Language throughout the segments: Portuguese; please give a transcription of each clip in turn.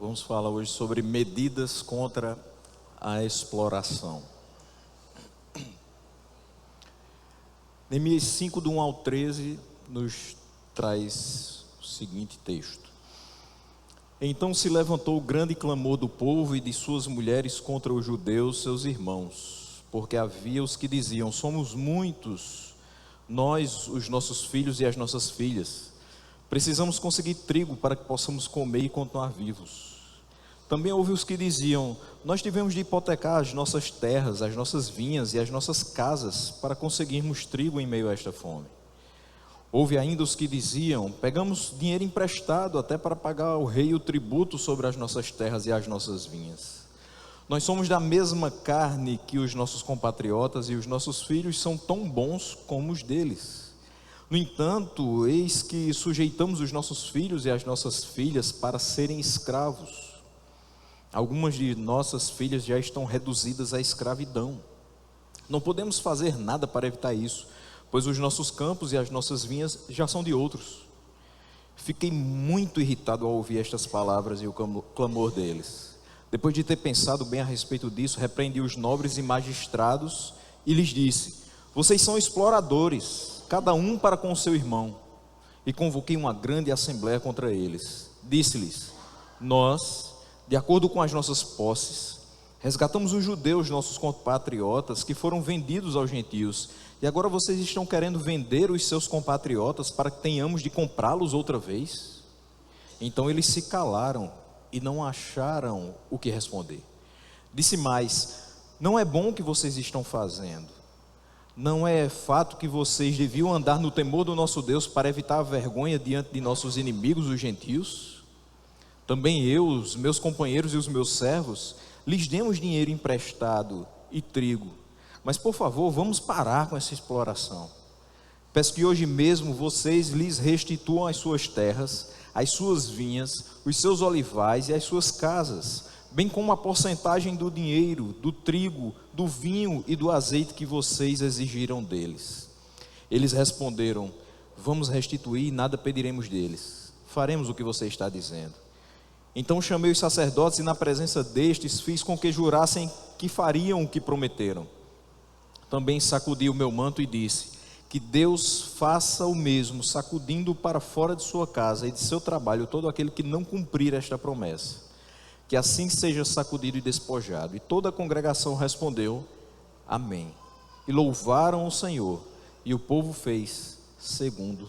Vamos falar hoje sobre medidas contra a exploração. Neemias 5, do 1 ao 13, nos traz o seguinte texto. Então se levantou o grande clamor do povo e de suas mulheres contra os judeus, seus irmãos, porque havia os que diziam: somos muitos, nós, os nossos filhos e as nossas filhas. Precisamos conseguir trigo para que possamos comer e continuar vivos. Também houve os que diziam: nós tivemos de hipotecar as nossas terras, as nossas vinhas e as nossas casas para conseguirmos trigo em meio a esta fome. Houve ainda os que diziam: pegamos dinheiro emprestado até para pagar ao rei o tributo sobre as nossas terras e as nossas vinhas. Nós somos da mesma carne que os nossos compatriotas e os nossos filhos são tão bons como os deles. No entanto, eis que sujeitamos os nossos filhos e as nossas filhas para serem escravos. Algumas de nossas filhas já estão reduzidas à escravidão. Não podemos fazer nada para evitar isso, pois os nossos campos e as nossas vinhas já são de outros. Fiquei muito irritado ao ouvir estas palavras e o clamor deles. Depois de ter pensado bem a respeito disso, repreendi os nobres e magistrados e lhes disse: vocês são exploradores, cada um para com o seu irmão. E convoquei uma grande assembleia contra eles. Disse-lhes: nós, de acordo com as nossas posses, resgatamos os judeus, nossos compatriotas, que foram vendidos aos gentios, e agora vocês estão querendo vender os seus compatriotas para que tenhamos de comprá-los outra vez? Então eles se calaram e não acharam o que responder. Disse mais: não é bom o que vocês estão fazendo. Não é fato que vocês deviam andar no temor do nosso Deus para evitar a vergonha diante de nossos inimigos, os gentios? Também eu, os meus companheiros e os meus servos, lhes demos dinheiro emprestado e trigo. Mas por favor, vamos parar com essa exploração. Peço que hoje mesmo vocês lhes restituam as suas terras, as suas vinhas, os seus olivais e as suas casas, bem como a porcentagem do dinheiro, do trigo, do vinho e do azeite que vocês exigiram deles. Eles responderam: vamos restituir e nada pediremos deles. Faremos o que você está dizendo. Então chamei os sacerdotes e na presença destes fiz com que jurassem que fariam o que prometeram. Também sacudi o meu manto e disse: que Deus faça o mesmo, sacudindo para fora de sua casa e de seu trabalho todo aquele que não cumprir esta promessa. Que assim seja sacudido e despojado. E toda a congregação respondeu: amém. E louvaram o Senhor, e o povo fez segundo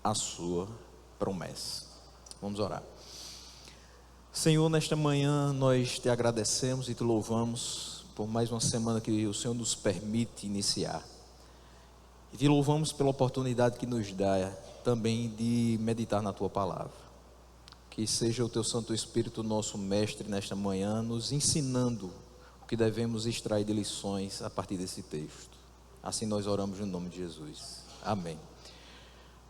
a sua promessa. Vamos orar. Senhor, nesta manhã nós te agradecemos e te louvamos por mais uma semana que o Senhor nos permite iniciar. E te louvamos pela oportunidade que nos dá também de meditar na tua palavra. Que seja o teu Santo Espírito nosso mestre nesta manhã, nos ensinando o que devemos extrair de lições a partir desse texto. Assim nós oramos no nome de Jesus. Amém.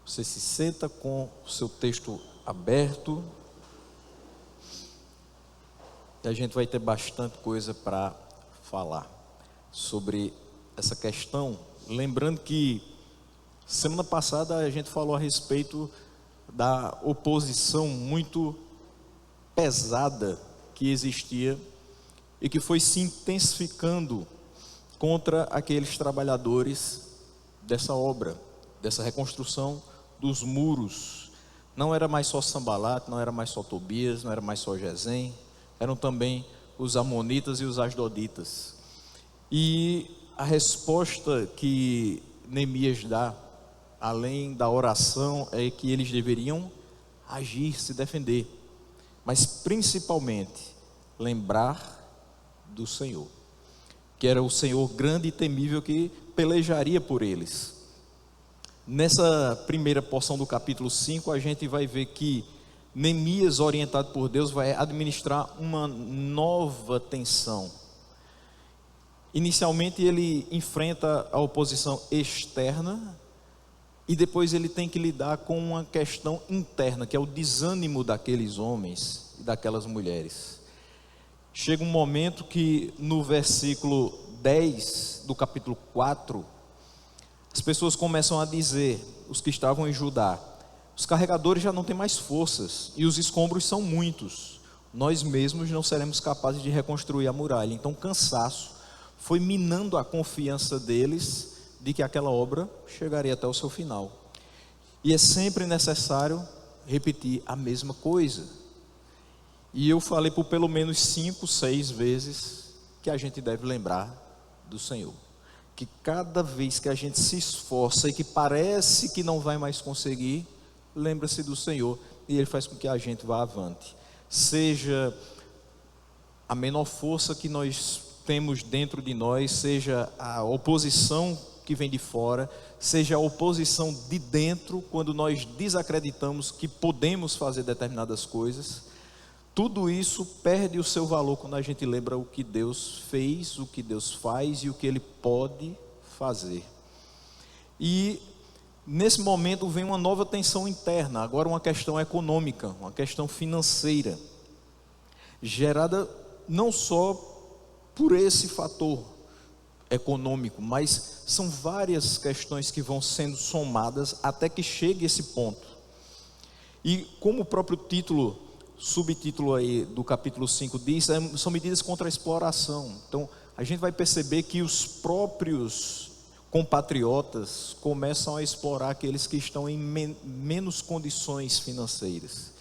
Você se senta com o seu texto aberto. E a gente vai ter bastante coisa para falar sobre essa questão. Lembrando que semana passada a gente falou a respeito da oposição muito pesada que existia e que foi se intensificando contra aqueles trabalhadores dessa obra, dessa reconstrução dos muros. Não era mais só Sanbalat, não era mais só Tobias, não era mais só Gesem, eram também os amonitas e os asdoditas. E a resposta que Neemias dá, além da oração, é que eles deveriam agir, se defender, mas principalmente lembrar do Senhor, que era o Senhor grande e temível que pelejaria por eles. Nessa primeira porção do capítulo 5, a gente vai ver que Neemias, orientado por Deus, vai administrar uma nova tensão. Inicialmente ele enfrenta a oposição externa e depois ele tem que lidar com uma questão interna, que é o desânimo daqueles homens e daquelas mulheres. Chega um momento que no versículo 10 do capítulo 4, as pessoas começam a dizer, os que estavam em Judá: os carregadores já não têm mais forças e os escombros são muitos. nós mesmos não seremos capazes de reconstruir a muralha. Então, o cansaço foi minando a confiança deles de que aquela obra chegaria até o seu final. E é sempre necessário repetir a mesma coisa. E eu falei por pelo menos 5, 6 vezes que a gente deve lembrar do Senhor. Que cada vez que a gente se esforça e que parece que não vai mais conseguir, lembra-se do Senhor e Ele faz com que a gente vá avante. Seja a menor força que nós temos dentro de nós, seja a oposição que vem de fora, seja a oposição de dentro, quando nós desacreditamos que podemos fazer determinadas coisas, tudo isso perde o seu valor quando a gente lembra o que Deus fez, o que Deus faz e o que Ele pode fazer. E nesse momento vem uma nova tensão interna, agora uma questão econômica, uma questão financeira, gerada não só por esse fator econômico, mas são várias questões que vão sendo somadas até que chegue esse ponto. E como o próprio subtítulo aí do capítulo 5 diz, são medidas contra a exploração. Então a gente vai perceber que os próprios compatriotas começam a explorar aqueles que estão em menos condições financeiras.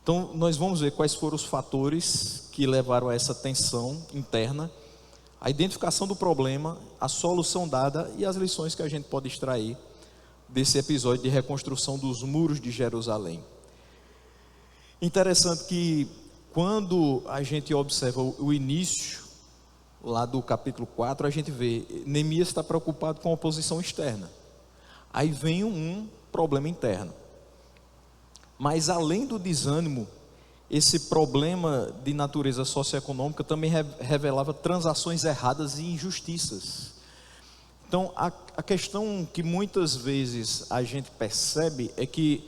Então nós vamos ver quais foram os fatores que levaram a essa tensão interna, a identificação do problema, a solução dada e as lições que a gente pode extrair desse episódio de reconstrução dos muros de Jerusalém. Interessante que quando a gente observa o início lá do capítulo 4, a gente vê Neemias está preocupado com a oposição externa. Aí vem um problema interno. Mas além do desânimo, esse problema de natureza socioeconômica também revelava transações erradas e injustiças. Então a questão que muitas vezes a gente percebe é que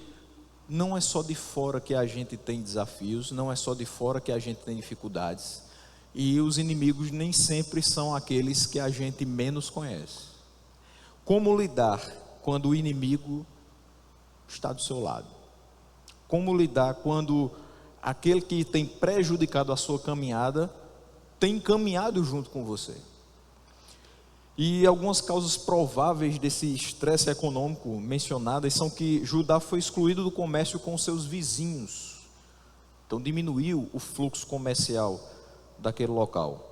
não é só de fora que a gente tem desafios, não é só de fora que a gente tem dificuldades, e os inimigos nem sempre são aqueles que a gente menos conhece. Como lidar quando o inimigo está do seu lado? Como lidar quando aquele que tem prejudicado a sua caminhada tem caminhado junto com você? E algumas causas prováveis desse estresse econômico mencionadas são que Judá foi excluído do comércio com seus vizinhos. Então diminuiu o fluxo comercial daquele local.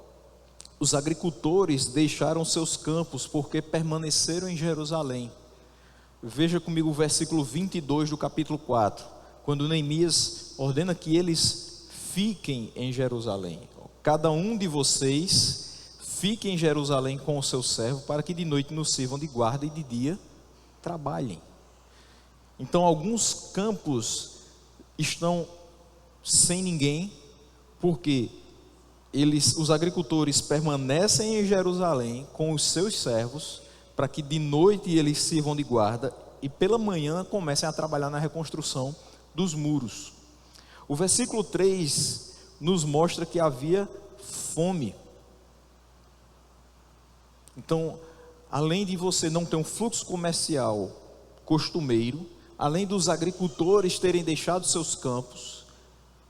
Os agricultores deixaram seus campos porque permaneceram em Jerusalém. Veja comigo o versículo 22 do capítulo 4, quando Neemias ordena que eles fiquem em Jerusalém. Cada um de vocês fique em Jerusalém com o seu servo, para que de noite nos sirvam de guarda e de dia trabalhem. Então alguns campos estão sem ninguém, porque os agricultores permanecem em Jerusalém com os seus servos, para que de noite eles sirvam de guarda e pela manhã comecem a trabalhar na reconstrução dos muros. O versículo 3 nos mostra que havia fome. Então, além de você não ter um fluxo comercial costumeiro, além dos agricultores terem deixado seus campos,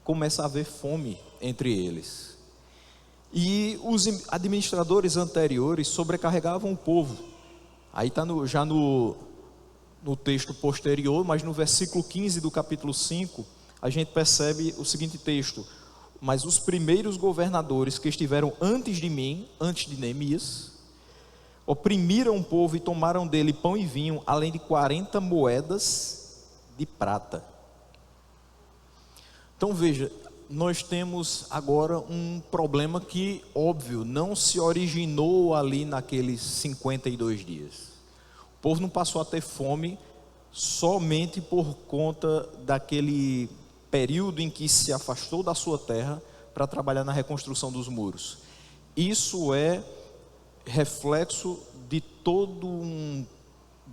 começa a haver fome entre eles. E os administradores anteriores sobrecarregavam o povo. Aí está já no texto posterior, mas no versículo 15 do capítulo 5, a gente percebe o seguinte texto: mas os primeiros governadores que estiveram antes de mim, antes de Neemias, oprimiram o povo e tomaram dele pão e vinho, além de 40 moedas de prata. Então veja, nós temos agora um problema que, óbvio, não se originou ali naqueles 52 dias. O povo não passou a ter fome somente por conta daquele período em que se afastou da sua terra para trabalhar na reconstrução dos muros. Isso é reflexo de todo um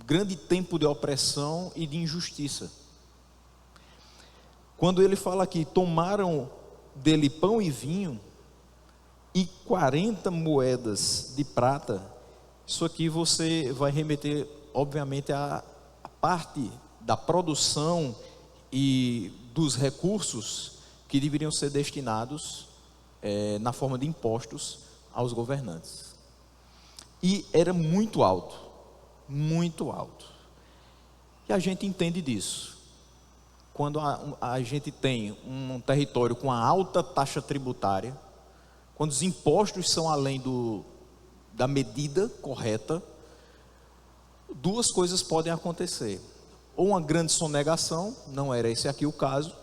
grande tempo de opressão e de injustiça. Quando ele fala aqui, tomaram dele pão e vinho e 40 moedas de prata, isso aqui você vai remeter, obviamente, a parte da produção e dos recursos que deveriam ser destinados na forma de impostos aos governantes. E era muito alto, muito alto. E a gente entende disso. Quando a gente tem um território com uma alta taxa tributária, quando os impostos são além da medida correta, duas coisas podem acontecer. Ou uma grande sonegação, não era esse aqui o caso,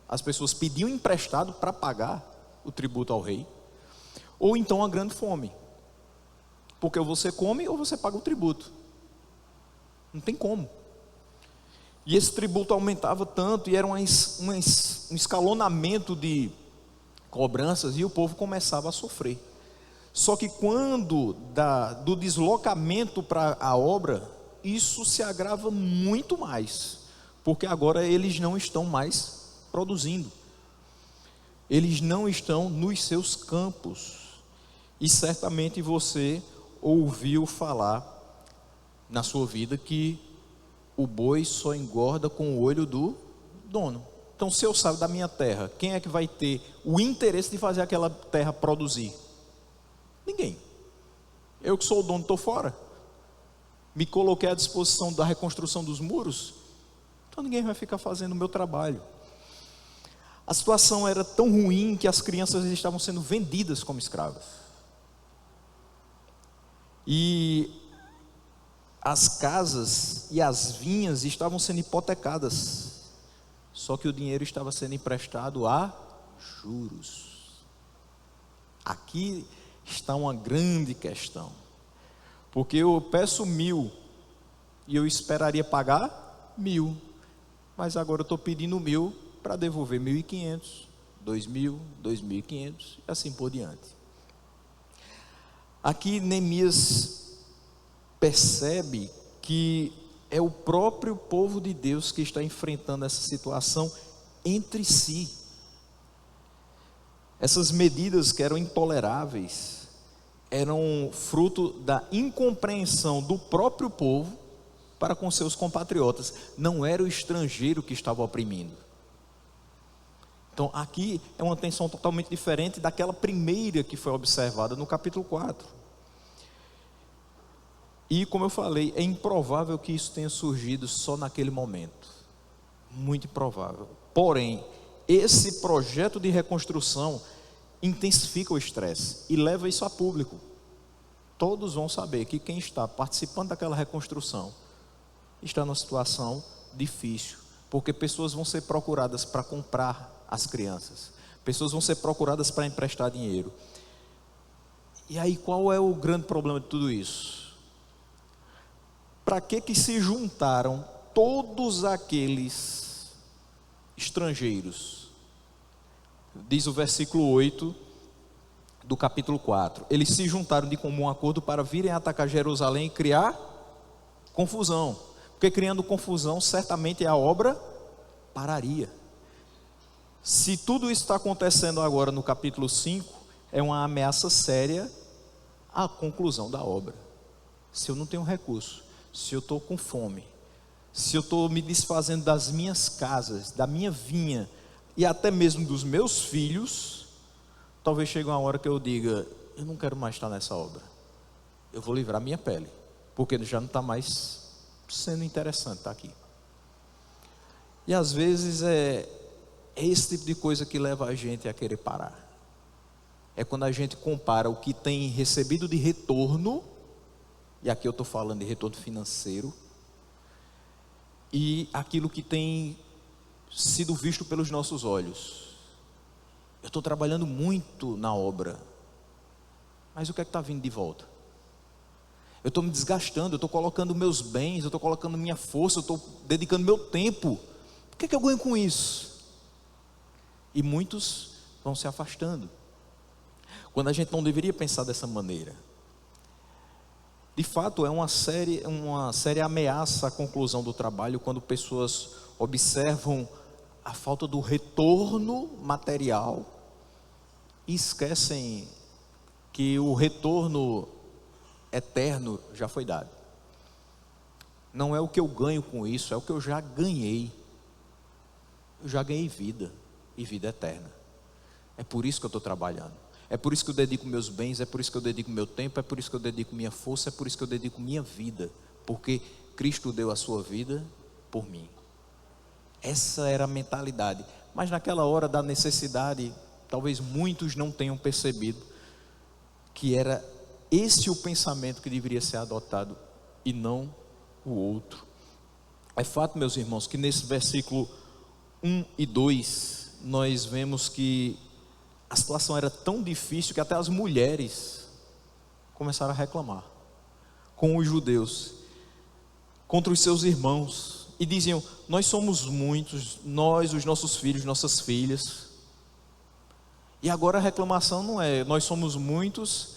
as pessoas pediam emprestado para pagar o tributo ao rei, ou então uma grande fome, porque ou você come ou você paga o tributo, não tem como. E esse tributo aumentava tanto, e era um escalonamento de cobranças, e o povo começava a sofrer. Só que quando do deslocamento para a obra, isso se agrava muito mais, porque agora eles não estão mais produzindo, eles não estão nos seus campos. E certamente você ouviu falar na sua vida que o boi só engorda com o olho do dono. Então, se eu saio da minha terra, quem é que vai ter o interesse de fazer aquela terra produzir? Ninguém. Eu que sou o dono estou fora. Me coloquei à disposição da reconstrução dos muros, então ninguém vai ficar fazendo o meu trabalho. A situação era tão ruim que as crianças estavam sendo vendidas como escravas. E as casas e as vinhas estavam sendo hipotecadas, só que o dinheiro estava sendo emprestado a juros. Aqui está uma grande questão, porque eu peço 1.000 e eu esperaria pagar 1.000, mas agora eu estou pedindo 1.000 para devolver 1.500, 2.000, 2.500 e assim por diante. Aqui Neemias percebe que é o próprio povo de Deus que está enfrentando essa situação entre si. Essas medidas que eram intoleráveis eram fruto da incompreensão do próprio povo para com seus compatriotas. Não era o estrangeiro que estava oprimindo. Então aqui é uma tensão totalmente diferente daquela primeira que foi observada no capítulo 4. E como eu falei, é improvável que isso tenha surgido só naquele momento. Muito improvável. Porém, esse projeto de reconstrução intensifica o estresse e leva isso a público. Todos vão saber que quem está participando daquela reconstrução está numa situação difícil, porque pessoas vão ser procuradas para comprar as crianças, pessoas vão ser procuradas para emprestar dinheiro. E aí qual é o grande problema de tudo isso? Para que se juntaram todos aqueles estrangeiros? Diz o versículo 8 do capítulo 4. Eles se juntaram de comum acordo para virem atacar Jerusalém e criar confusão. Porque criando confusão, certamente a obra pararia. Se tudo isso está acontecendo agora no capítulo 5, é uma ameaça séria à conclusão da obra. Se eu não tenho recurso, se eu estou com fome, se eu estou me desfazendo das minhas casas, da minha vinha e até mesmo dos meus filhos, talvez chegue uma hora que eu diga, eu não quero mais estar nessa obra, eu vou livrar minha pele, porque já não está mais sendo interessante estar aqui. E às vezes é esse tipo de coisa que leva a gente a querer parar. É quando a gente compara o que tem recebido de retorno, e aqui eu estou falando de retorno financeiro, e aquilo que tem sido visto pelos nossos olhos. Eu estou trabalhando muito na obra, mas o que é que está vindo de volta? Eu estou me desgastando, eu estou colocando meus bens, eu estou colocando minha força, eu estou dedicando meu tempo. O que é que eu ganho com isso? E muitos vão se afastando, quando a gente não deveria pensar dessa maneira. De fato, é uma séria ameaça à conclusão do trabalho, quando pessoas observam a falta do retorno material e esquecem que o retorno eterno já foi dado. Não é o que eu ganho com isso, é o que eu já ganhei. Eu já ganhei vida, e vida eterna. É por isso que eu estou trabalhando. É por isso que eu dedico meus bens, é por isso que eu dedico meu tempo, é por isso que eu dedico minha força, é por isso que eu dedico minha vida. Porque Cristo deu a sua vida por mim. Essa era a mentalidade. Mas naquela hora da necessidade, talvez muitos não tenham percebido que era esse o pensamento que deveria ser adotado e não o outro. É fato, meus irmãos, que nesse versículo 1 e 2, nós vemos que a situação era tão difícil que até as mulheres começaram a reclamar com os judeus, contra os seus irmãos, e diziam: nós somos muitos, nós, os nossos filhos, nossas filhas. E agora a reclamação não é: nós somos muitos,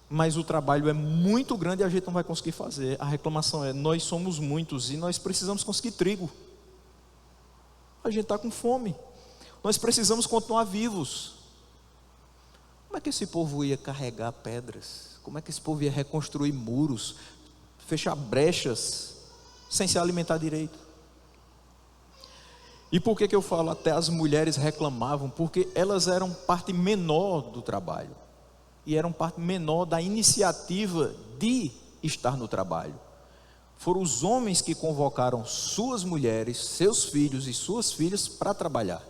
mas o trabalho é muito grande e a gente não vai conseguir fazer. A reclamação é: nós somos muitos e nós precisamos conseguir trigo. A gente está com fome. Nós precisamos continuar vivos. Como é que esse povo ia carregar pedras? Como é que esse povo ia reconstruir muros, fechar brechas, sem se alimentar direito? E por que eu falo até as mulheres reclamavam? Porque elas eram parte menor do trabalho. E eram parte menor da iniciativa de estar no trabalho. Foram os homens que convocaram suas mulheres, seus filhos e suas filhas para trabalhar.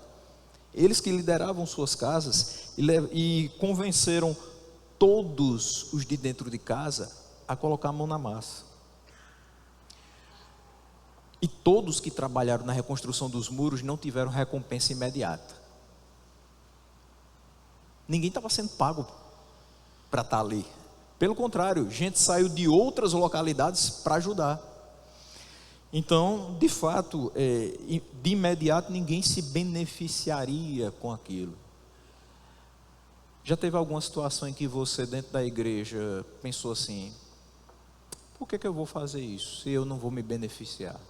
Eles que lideravam suas casas e convenceram todos os de dentro de casa a colocar a mão na massa. E todos que trabalharam na reconstrução dos muros não tiveram recompensa imediata. Ninguém estava sendo pago para estar ali. Pelo contrário, gente saiu de outras localidades para ajudar. Então, de fato, de imediato ninguém se beneficiaria com aquilo. Já teve alguma situação em que você dentro da igreja pensou assim: por que eu vou fazer isso se eu não vou me beneficiar?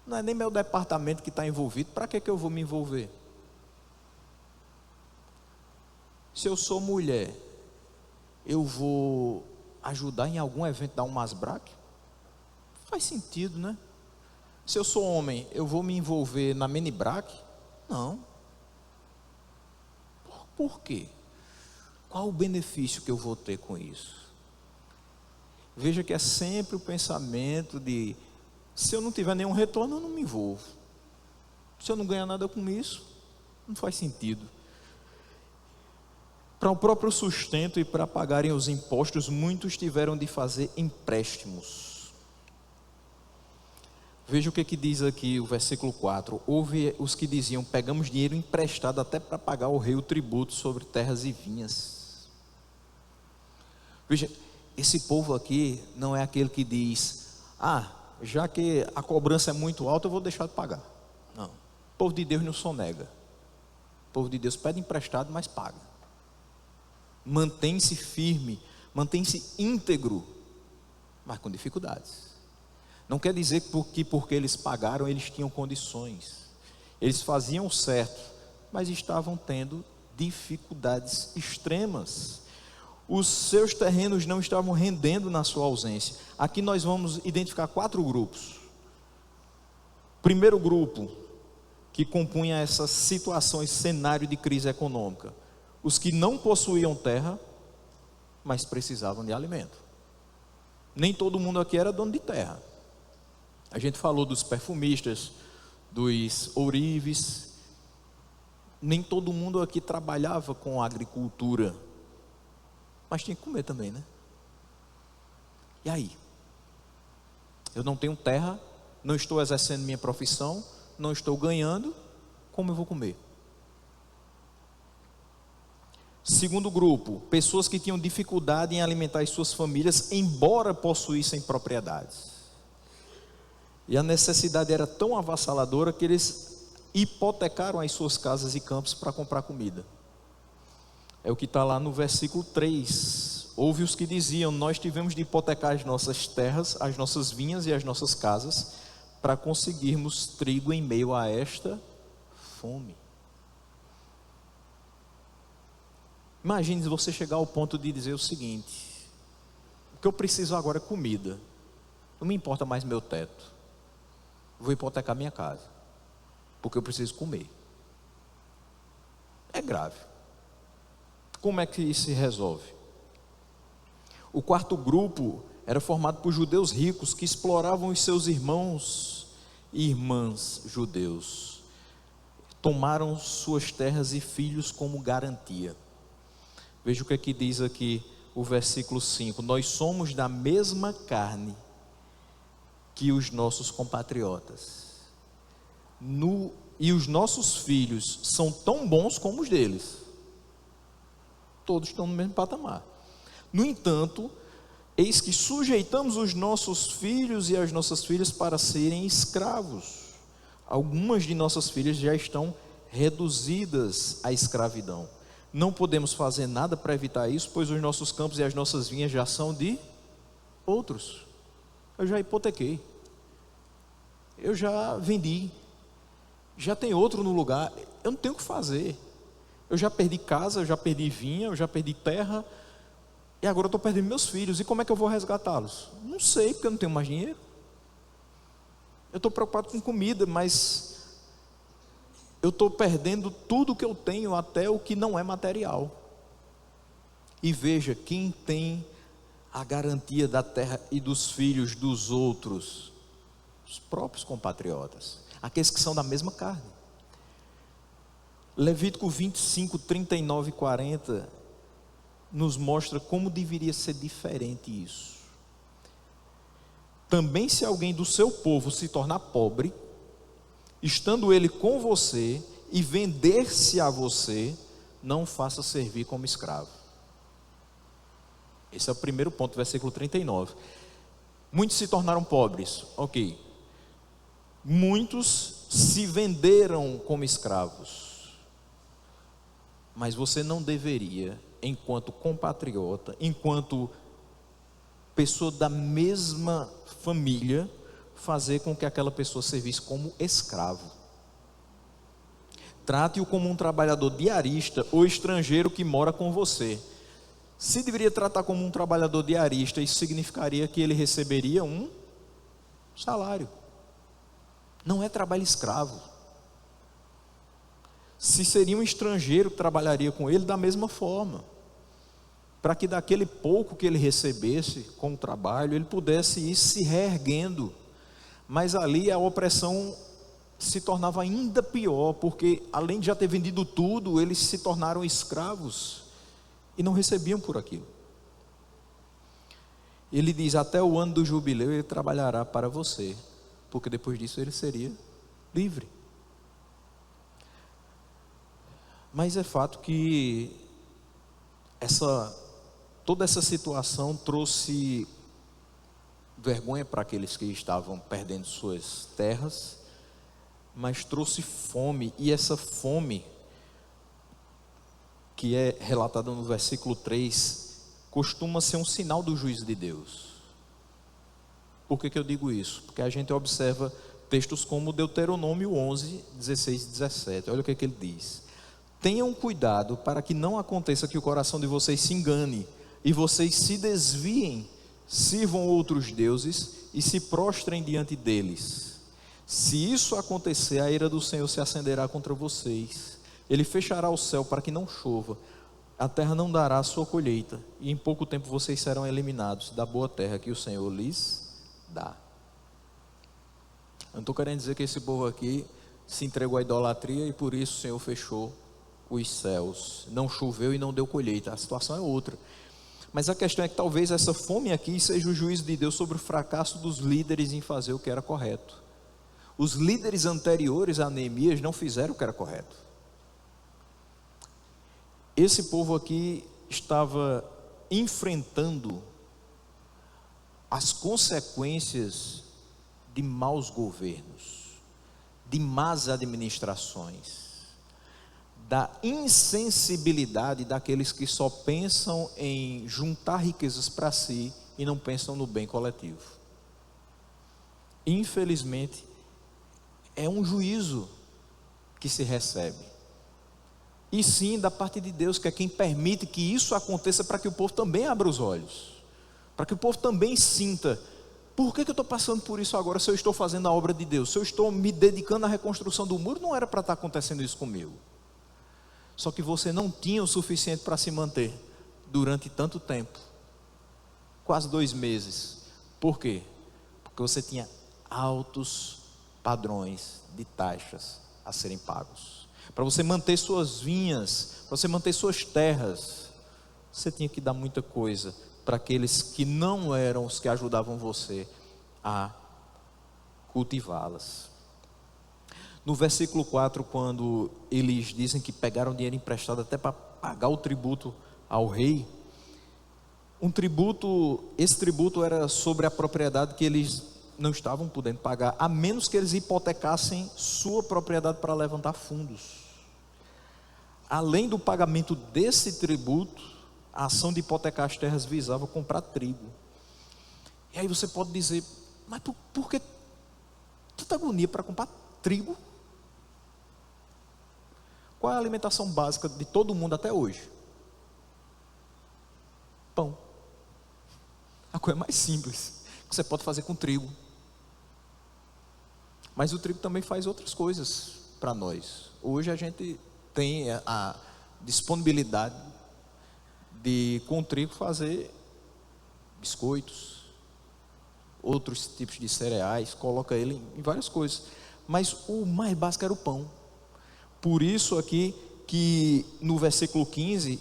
Não é nem meu departamento que está envolvido, para que eu vou me envolver? Se eu sou mulher, eu vou ajudar em algum evento da Umasbrac? Faz sentido, né? Se eu sou homem, eu vou me envolver na Menibrac? Não. Por quê? Qual o benefício que eu vou ter com isso? Veja que é sempre o pensamento de: se eu não tiver nenhum retorno, eu não me envolvo. Se eu não ganhar nada com isso, não faz sentido. Para o próprio sustento e para pagarem os impostos, muitos tiveram de fazer empréstimos. Veja o que diz aqui o versículo 4. Houve os que diziam: pegamos dinheiro emprestado até para pagar ao rei o tributo sobre terras e vinhas. Veja, esse povo aqui não é aquele que diz: já que a cobrança é muito alta, eu vou deixar de pagar. Não. O povo de Deus não sonega. O povo de Deus pede emprestado, mas paga. Mantém-se firme, mantém-se íntegro, mas com dificuldades. Não quer dizer que porque eles pagaram, eles tinham condições. Eles faziam o certo, mas estavam tendo dificuldades extremas. Os seus terrenos não estavam rendendo na sua ausência. Aqui nós vamos identificar 4 grupos. Primeiro grupo que compunha essa situação, esse cenário de crise econômica: os que não possuíam terra, mas precisavam de alimento. Nem todo mundo aqui era dono de terra. A gente falou dos perfumistas, dos ourives. Nem todo mundo aqui trabalhava com agricultura, mas tinha que comer também, né? E aí? Eu não tenho terra, não estou exercendo minha profissão, não estou ganhando, como eu vou comer? Segundo grupo, pessoas que tinham dificuldade em alimentar as suas famílias, embora possuíssem propriedades. E a necessidade era tão avassaladora que eles hipotecaram as suas casas e campos para comprar comida. É o que está lá no versículo 3. Houve os que diziam: nós tivemos de hipotecar as nossas terras, as nossas vinhas e as nossas casas, para conseguirmos trigo em meio a esta fome. Imagine você chegar ao ponto de dizer o seguinte: o que eu preciso agora é comida, não me importa mais meu teto, vou hipotecar minha casa, porque eu preciso comer. É grave. Como é que isso se resolve? O quarto grupo era formado por judeus ricos que exploravam os seus irmãos e irmãs judeus. Tomaram suas terras e filhos como garantia. Veja o que é que diz aqui o versículo 5: nós somos da mesma carne que os nossos compatriotas, e os nossos filhos são tão bons como os deles. Todos estão no mesmo patamar. No entanto, eis que sujeitamos os nossos filhos e as nossas filhas para serem escravos. Algumas de nossas filhas já estão reduzidas à escravidão. Não podemos fazer nada para evitar isso, pois os nossos campos e as nossas vinhas já são de outros. Eu já hipotequei, eu já vendi, já tem outro no lugar, eu não tenho o que fazer. Eu já perdi casa, eu já perdi vinha, eu já perdi terra, e agora eu estou perdendo meus filhos. E como é que eu vou resgatá-los? Não sei, porque eu não tenho mais dinheiro. Eu estou preocupado com comida, mas eu estou perdendo tudo que eu tenho, até o que não é material. E veja, quem tem a garantia da terra e dos filhos dos outros? Os próprios compatriotas, aqueles que são da mesma carne. Levítico 25, 39 e 40 nos mostra como deveria ser diferente isso. Também, se alguém do seu povo se tornar pobre, estando ele com você, e vender-se a você, não faça servir como escravo. Esse é o primeiro ponto, versículo 39. Muitos se tornaram pobres, ok. Muitos se venderam como escravos. Mas você não deveria, enquanto compatriota, enquanto pessoa da mesma família, fazer com que aquela pessoa servisse como escravo. Trate-o como um trabalhador diarista ou estrangeiro que mora com você. Se deveria tratar como um trabalhador diarista, isso significaria que ele receberia um salário. Não é trabalho escravo. Se seria um estrangeiro que trabalharia com ele, da mesma forma, para que daquele pouco que ele recebesse com o trabalho, ele pudesse ir se reerguendo. Mas ali a opressão se tornava ainda pior, porque além de já ter vendido tudo, eles se tornaram escravos e não recebiam por aquilo. Ele diz: até o ano do jubileu ele trabalhará para você, porque depois disso ele seria livre. Mas é fato que toda essa situação trouxe vergonha para aqueles que estavam perdendo suas terras, mas trouxe fome, e essa fome, que é relatada no versículo 3, costuma ser um sinal do juízo de Deus. Por que eu digo isso? Porque a gente observa textos como Deuteronômio 11, 16 e 17, olha o que ele diz: tenham cuidado para que não aconteça que o coração de vocês se engane, e vocês se desviem, sirvam outros deuses e se prostrem diante deles. Se isso acontecer, a ira do Senhor se acenderá contra vocês. Ele fechará o céu para que não chova, a terra não dará a sua colheita, e em pouco tempo vocês serão eliminados da boa terra que o Senhor lhes dá. Eu não estou querendo dizer que esse povo aqui se entregou à idolatria e por isso o Senhor fechou os céus, não choveu e não deu colheita. A situação é outra. Mas a questão é que talvez essa fome aqui seja o juízo de Deus sobre o fracasso dos líderes em fazer o que era correto. Os líderes anteriores a Neemias não fizeram o que era correto. Esse povo aqui estava enfrentando as consequências de maus governos, de más administrações, da insensibilidade daqueles que só pensam em juntar riquezas para si e não pensam no bem coletivo. Infelizmente, é um juízo que se recebe, e sim da parte de Deus, que é quem permite que isso aconteça, para que o povo também abra os olhos, para que o povo também sinta: por que eu estou passando por isso agora, se eu estou fazendo a obra de Deus, se eu estou me dedicando à reconstrução do muro, não era para estar acontecendo isso comigo. Só que você não tinha o suficiente para se manter durante tanto tempo, quase 2 meses. Por quê? Porque você tinha altos padrões de taxas a serem pagos. Para você manter suas vinhas, para você manter suas terras, você tinha que dar muita coisa para aqueles que não eram os que ajudavam você a cultivá-las. No versículo 4, quando eles dizem que pegaram dinheiro emprestado até para pagar o tributo ao rei, esse tributo era sobre a propriedade que eles não estavam podendo pagar, a menos que eles hipotecassem sua propriedade para levantar fundos. Além do pagamento desse tributo, a ação de hipotecar as terras visava comprar trigo. E aí você pode dizer, mas por que tanta agonia para comprar trigo? Qual é a alimentação básica de todo mundo até hoje? Pão. A coisa mais simples que você pode fazer com trigo. Mas o trigo também faz outras coisas para nós. Hoje a gente tem a disponibilidade de, com trigo, fazer biscoitos, outros tipos de cereais, coloca ele em várias coisas. Mas o mais básico era o pão. Por isso aqui que no versículo 15,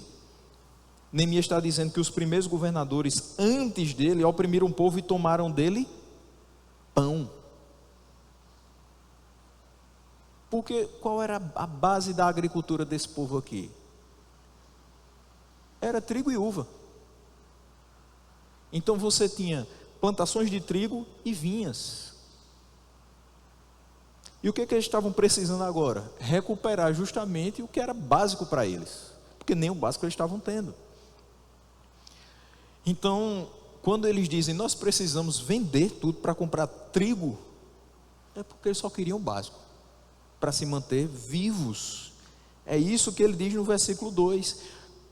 Neemias está dizendo que os primeiros governadores antes dele oprimiram o povo e tomaram dele pão. Porque qual era a base da agricultura desse povo aqui? Era trigo e uva. Então você tinha plantações de trigo e vinhas. E o que eles estavam precisando agora? Recuperar justamente o que era básico para eles, porque nem o básico eles estavam tendo. Então, quando eles dizem, nós precisamos vender tudo para comprar trigo, é porque eles só queriam o básico, para se manter vivos. É isso que ele diz no versículo 2,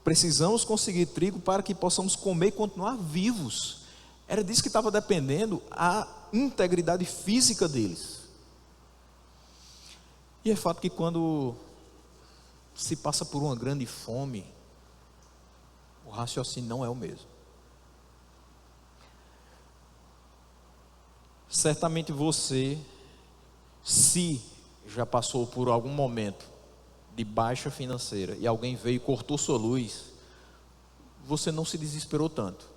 precisamos conseguir trigo para que possamos comer e continuar vivos. Era disso que estava dependendo a integridade física deles. E é fato que quando se passa por uma grande fome, o raciocínio não é o mesmo. Certamente você, se já passou por algum momento de baixa financeira e alguém veio e cortou sua luz, você não se desesperou tanto,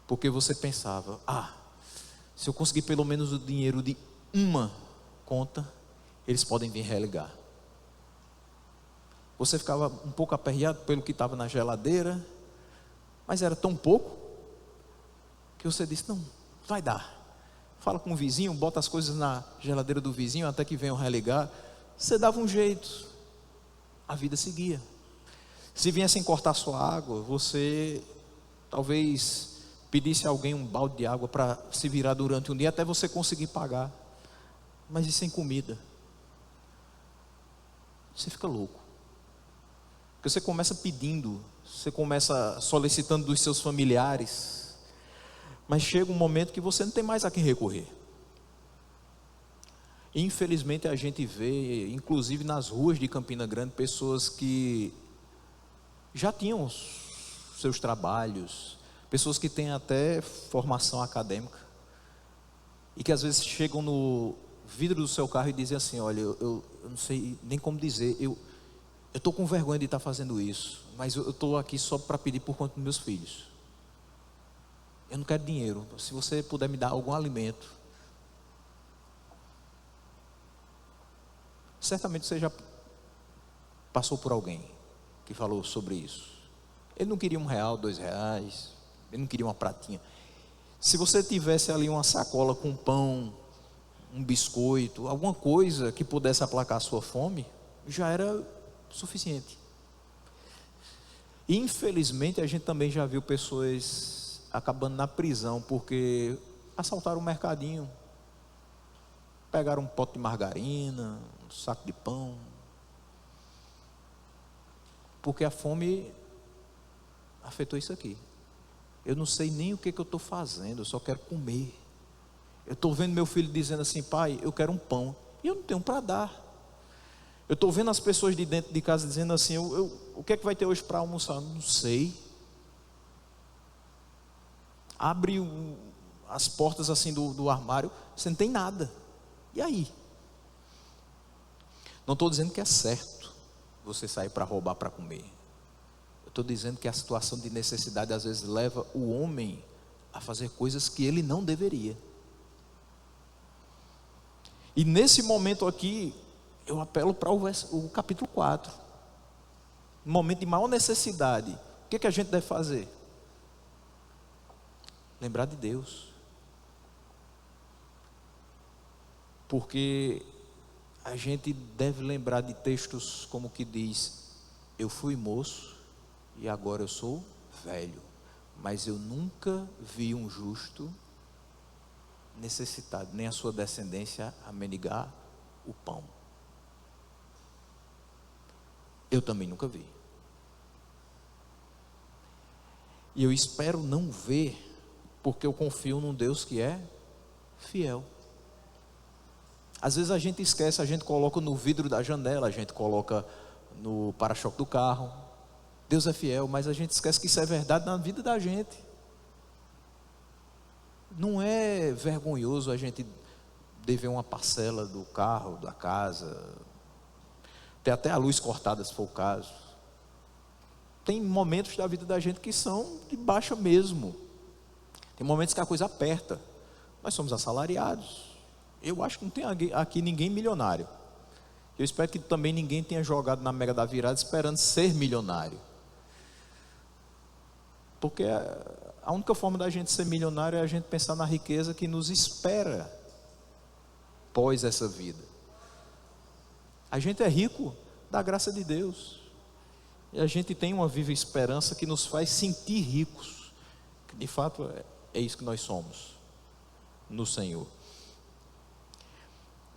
porque você pensava, se eu conseguir pelo menos o dinheiro de uma conta, eles podem vir religar. Você ficava um pouco aperreado pelo que estava na geladeira, mas era tão pouco que você disse, não, vai dar. Fala com o vizinho, bota as coisas na geladeira do vizinho até que venham religar. Você dava um jeito, a vida seguia. Se viessem cortar sua água, você talvez pedisse a alguém um balde de água para se virar durante um dia até você conseguir pagar. Mas e sem comida? Você fica louco. Porque você começa pedindo, você começa solicitando dos seus familiares, mas chega um momento que você não tem mais a quem recorrer. Infelizmente a gente vê, inclusive nas ruas de Campina Grande, pessoas que já tinham seus trabalhos, pessoas que têm até formação acadêmica, e que às vezes chegam no vidro do seu carro e dizem assim, olha, eu não sei nem como dizer, eu estou com vergonha de estar fazendo isso, mas eu estou aqui só para pedir por conta dos meus filhos. Eu não quero dinheiro, se você puder me dar algum alimento. Certamente você já passou por alguém que falou sobre isso. Ele não queria R$1, R$2, ele não queria uma pratinha. Se você tivesse ali uma sacola com pão, um biscoito, alguma coisa que pudesse aplacar a sua fome, já era suficiente. Infelizmente a gente também já viu pessoas acabando na prisão porque assaltaram um mercadinho, pegaram um pote de margarina, um saco de pão, porque a fome afetou isso aqui. Eu não sei nem o que eu estou fazendo, eu só quero comer. Eu estou vendo meu filho dizendo assim, pai, eu quero um pão, e eu não tenho para dar. Eu estou vendo as pessoas de dentro de casa dizendo assim: o que é que vai ter hoje para almoçar? Não sei. Abre as portas assim do armário, você não tem nada. E aí? Não estou dizendo que é certo você sair para roubar para comer. Eu estou dizendo que a situação de necessidade às vezes leva o homem a fazer coisas que ele não deveria. E nesse momento aqui, eu apelo para o capítulo 4. No momento de maior necessidade, o que a gente deve fazer? Lembrar de Deus. Porque a gente deve lembrar de textos como que diz: eu fui moço e agora eu sou velho, mas eu nunca vi um justo necessitado, nem a sua descendência a mendigar o pão. Eu também nunca vi. E eu espero não ver, porque eu confio num Deus que é fiel. Às vezes a gente esquece, a gente coloca no vidro da janela, a gente coloca no para-choque do carro. Deus é fiel, mas a gente esquece que isso é verdade na vida da gente. Não é vergonhoso a gente dever uma parcela do carro, da casa, ter até a luz cortada se for o caso. Tem momentos da vida da gente que são de baixa mesmo. Tem momentos que a coisa aperta. Nós somos assalariados. Eu acho que não tem aqui ninguém milionário. Eu espero que também ninguém tenha jogado na mega da virada esperando ser milionário. Porque a única forma da gente ser milionário é a gente pensar na riqueza que nos espera pós essa vida. A gente é rico da graça de Deus. E a gente tem uma viva esperança que nos faz sentir ricos. De fato, é isso que nós somos no Senhor.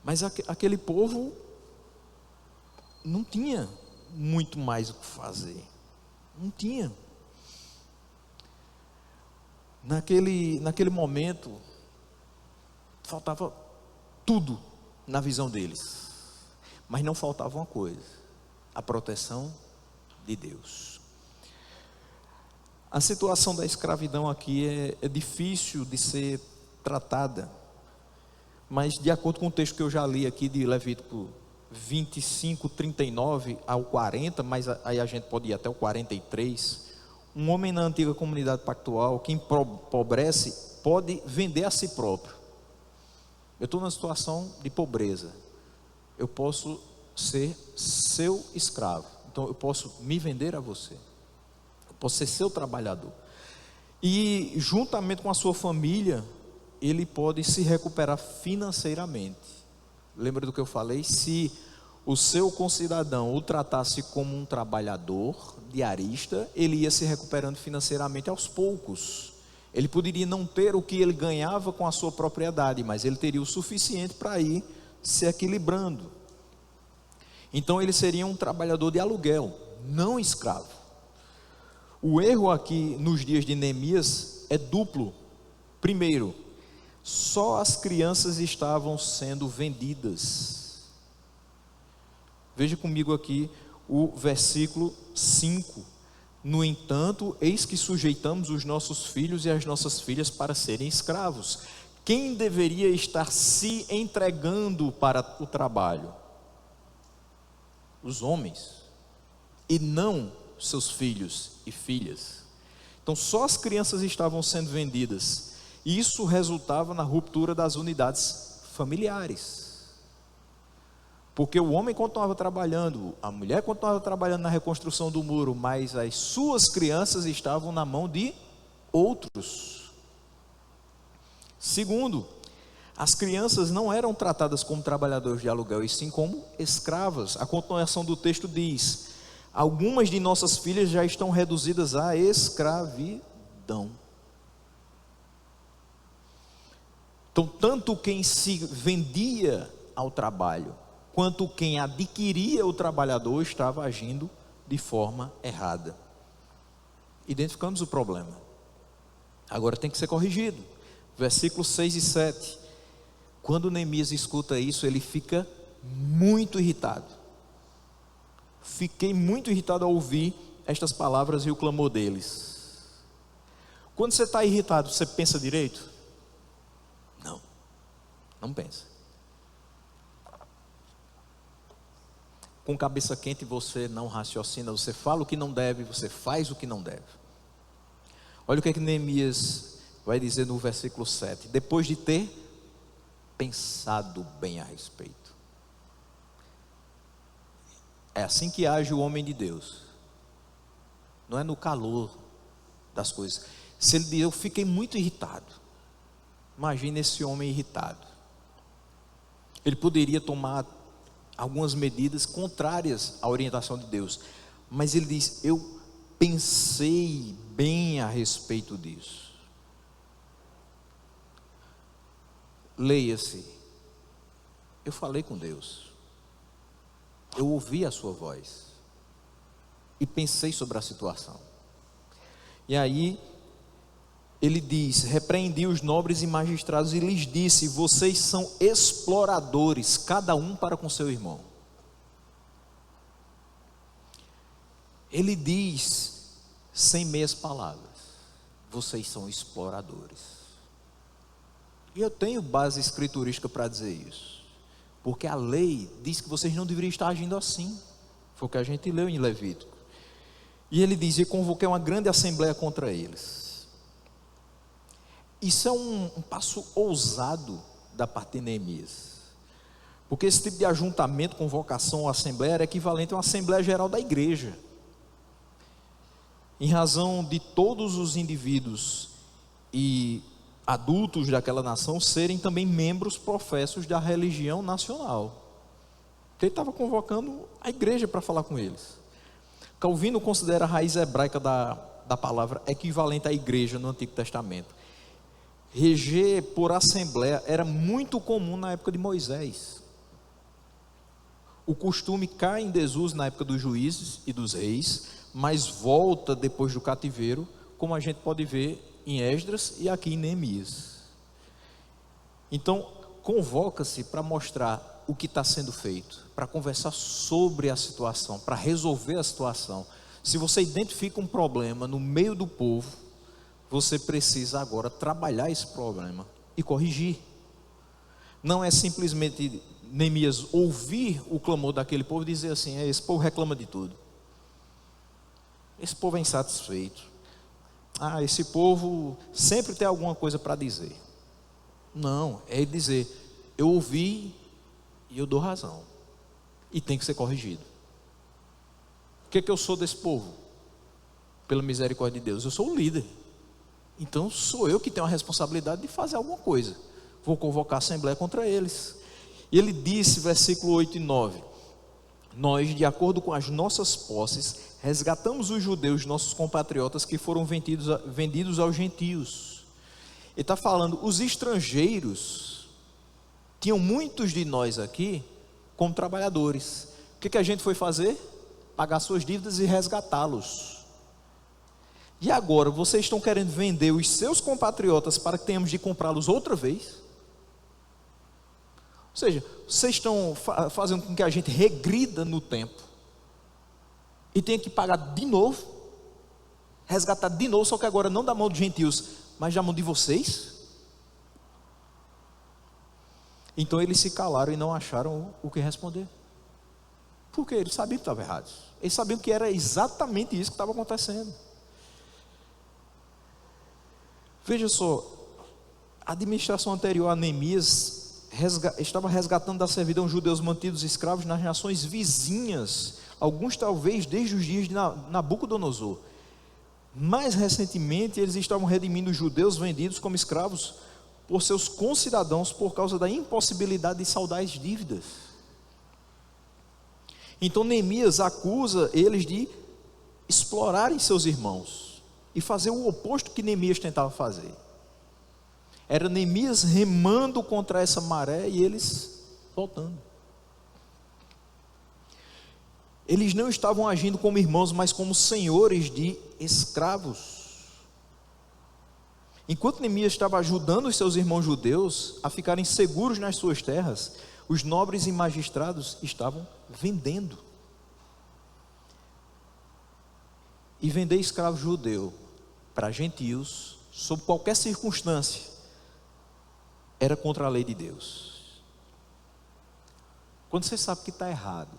Mas aquele povo não tinha muito mais o que fazer. Não tinha. Naquele momento, faltava tudo na visão deles. Mas não faltava uma coisa: a proteção de Deus. A situação da escravidão aqui é difícil de ser tratada, mas de acordo com o texto que eu já li aqui de Levítico 25, 39 ao 40, mas aí a gente pode ir até o 43, um homem na antiga comunidade pactual que empobrece pode vender a si próprio. Eu estou numa situação de pobreza, eu posso ser seu escravo, então eu posso me vender a você, eu posso ser seu trabalhador, e juntamente com a sua família, ele pode se recuperar financeiramente. Lembra do que eu falei? Se o seu concidadão o tratasse como um trabalhador diarista, ele ia se recuperando financeiramente aos poucos. Ele poderia não ter o que ele ganhava com a sua propriedade, mas ele teria o suficiente para ir se equilibrando. Então ele seria um trabalhador de aluguel, não escravo. O erro aqui nos dias de Neemias é duplo. Primeiro, só as crianças estavam sendo vendidas. Veja comigo aqui o versículo 5. No entanto, eis que sujeitamos os nossos filhos e as nossas filhas para serem escravos. Quem deveria estar se entregando para o trabalho? Os homens, e não seus filhos e filhas. Então só as crianças estavam sendo vendidas. Isso resultava na ruptura das unidades familiares, porque o homem continuava trabalhando, a mulher continuava trabalhando na reconstrução do muro, mas as suas crianças estavam na mão de outros. Segundo, as crianças não eram tratadas como trabalhadores de aluguel, e sim como escravas. A continuação do texto diz: algumas de nossas filhas já estão reduzidas à escravidão. Então, tanto quem se vendia ao trabalho, quanto quem adquiria o trabalhador, estava agindo de forma errada. Identificamos o problema. Agora tem que ser corrigido. Versículos 6 e 7. Quando Neemias escuta isso, ele fica muito irritado. fiquei muito irritado ao ouvir estas palavras e o clamor deles. Quando você está irritado, você pensa direito? Não, não pensa. Com cabeça quente você não raciocina, você fala o que não deve, você faz o que não deve. Olha o que Neemias vai dizer no versículo 7. Depois de ter pensado bem a respeito. É assim que age o homem de Deus. Não é no calor das coisas. Se ele diz, eu fiquei muito irritado. Imagine esse homem irritado. Ele poderia tomar algumas medidas contrárias à orientação de Deus. Mas ele diz, eu pensei bem a respeito disso. Leia-se. Eu falei com Deus. Eu ouvi a sua voz. E pensei sobre a situação. E aí, ele diz, repreendi os nobres e magistrados e lhes disse, vocês são exploradores, cada um para com seu irmão. Ele diz, sem meias palavras, vocês são exploradores. E eu tenho base escriturística para dizer isso. Porque a lei diz que vocês não deveriam estar agindo assim. Foi o que a gente leu em Levítico. E ele diz, e convoquei uma grande assembleia contra eles. Isso é um passo ousado da parte de Neemias. Porque esse tipo de ajuntamento, convocação ou assembleia era equivalente a uma assembleia geral da igreja. Em razão de todos os indivíduos e adultos daquela nação serem também membros professos da religião nacional. Ele estava convocando a igreja para falar com eles. Calvino considera a raiz hebraica da palavra equivalente à igreja no Antigo Testamento. Reger por assembleia era muito comum na época de Moisés. O costume cai em desuso na época dos juízes e dos reis, mas volta depois do cativeiro, como a gente pode ver em Esdras e aqui em Neemias. Então, convoca-se para mostrar o que está sendo feito, para conversar sobre a situação, para resolver a situação. Se você identifica um problema no meio do povo, você precisa agora trabalhar esse problema e corrigir. Não é simplesmente Neemias ouvir o clamor daquele povo e dizer assim, esse povo reclama de tudo. Esse povo é insatisfeito. Esse povo sempre tem alguma coisa para dizer. Não, é dizer, eu ouvi e eu dou razão. E tem que ser corrigido. O que eu sou desse povo? Pela misericórdia de Deus, eu sou o líder. Então sou eu que tenho a responsabilidade de fazer alguma coisa. Vou convocar a assembleia contra eles. E ele disse, versículo 8 e 9, nós, de acordo com as nossas posses, resgatamos os judeus, nossos compatriotas, que foram vendidos aos gentios. Ele está falando, os estrangeiros, tinham muitos de nós aqui, como trabalhadores. O que a gente foi fazer? Pagar suas dívidas e resgatá-los. E agora, vocês estão querendo vender os seus compatriotas para que tenhamos de comprá-los outra vez? Ou seja, vocês estão fazendo com que a gente regrida no tempo e tenha que pagar de novo, resgatar de novo, só que agora não da mão dos gentios, mas da mão de vocês? Então eles se calaram e não acharam o que responder. Por quê? Eles sabiam que estava errado. Eles sabiam que era exatamente isso que estava acontecendo. Veja só, a administração anterior a Neemias estava resgatando da servidão judeus mantidos escravos nas nações vizinhas, alguns talvez desde os dias de Nabucodonosor. Mais recentemente, eles estavam redimindo os judeus vendidos como escravos por seus concidadãos por causa da impossibilidade de saldar as dívidas. Então Neemias acusa eles de explorarem seus irmãos e fazer o oposto que Neemias tentava fazer. Era Neemias remando contra essa maré e eles voltando. Eles não estavam agindo como irmãos, mas como senhores de escravos. Enquanto Neemias estava ajudando os seus irmãos judeus a ficarem seguros nas suas terras, os nobres e magistrados estavam vendendo. e vender escravo judeu para gentios, sob qualquer circunstância, era contra a lei de Deus. Quando você sabe que está errado,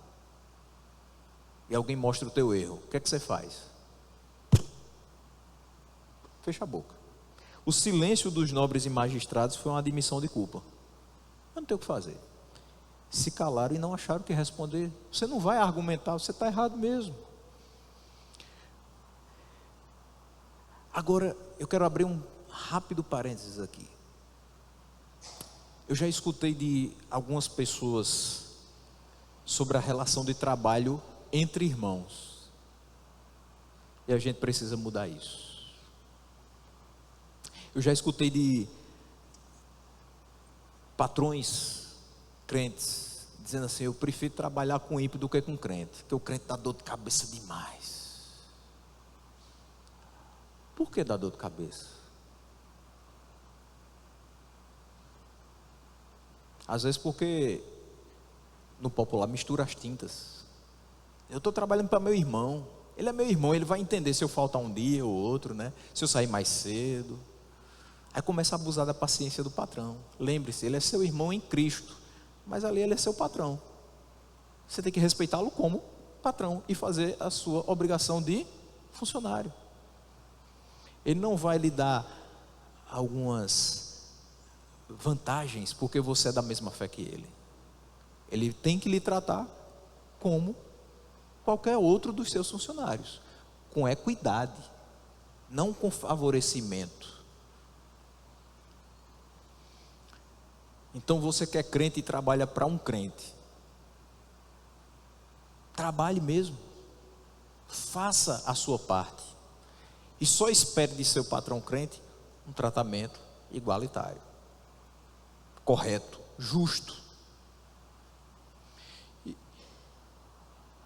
e alguém mostra o teu erro, o que é que você faz? Fecha a boca. O silêncio dos nobres e magistrados foi uma admissão de culpa. Eu não tenho o que fazer. Se calaram e não acharam o que responder. Você não vai argumentar, você está errado mesmo. Agora, eu quero abrir um rápido parênteses aqui. Eu já escutei de algumas pessoas sobre a relação de trabalho entre irmãos. E a gente precisa mudar isso. Eu já escutei de patrões crentes dizendo assim: eu prefiro trabalhar com ímpio do que com crente, porque o crente dá dor de cabeça demais. Por que dá dor de cabeça? Às vezes porque no popular mistura as tintas. Eu estou trabalhando para meu irmão, ele é meu irmão, ele vai entender se eu faltar um dia ou outro, né? Se eu sair mais cedo. Aí começa a abusar da paciência do patrão. Lembre-se, ele é seu irmão em Cristo, mas ali ele é seu patrão. Você tem que respeitá-lo como patrão e fazer a sua obrigação de funcionário. Ele não vai lhe dar algumas vantagens porque você é da mesma fé que ele. Ele tem que lhe tratar como qualquer outro dos seus funcionários, com equidade, não com favorecimento. Então você que é crente e trabalha para um crente, trabalhe mesmo, faça a sua parte, e só espere de seu patrão crente um tratamento igualitário, correto, justo.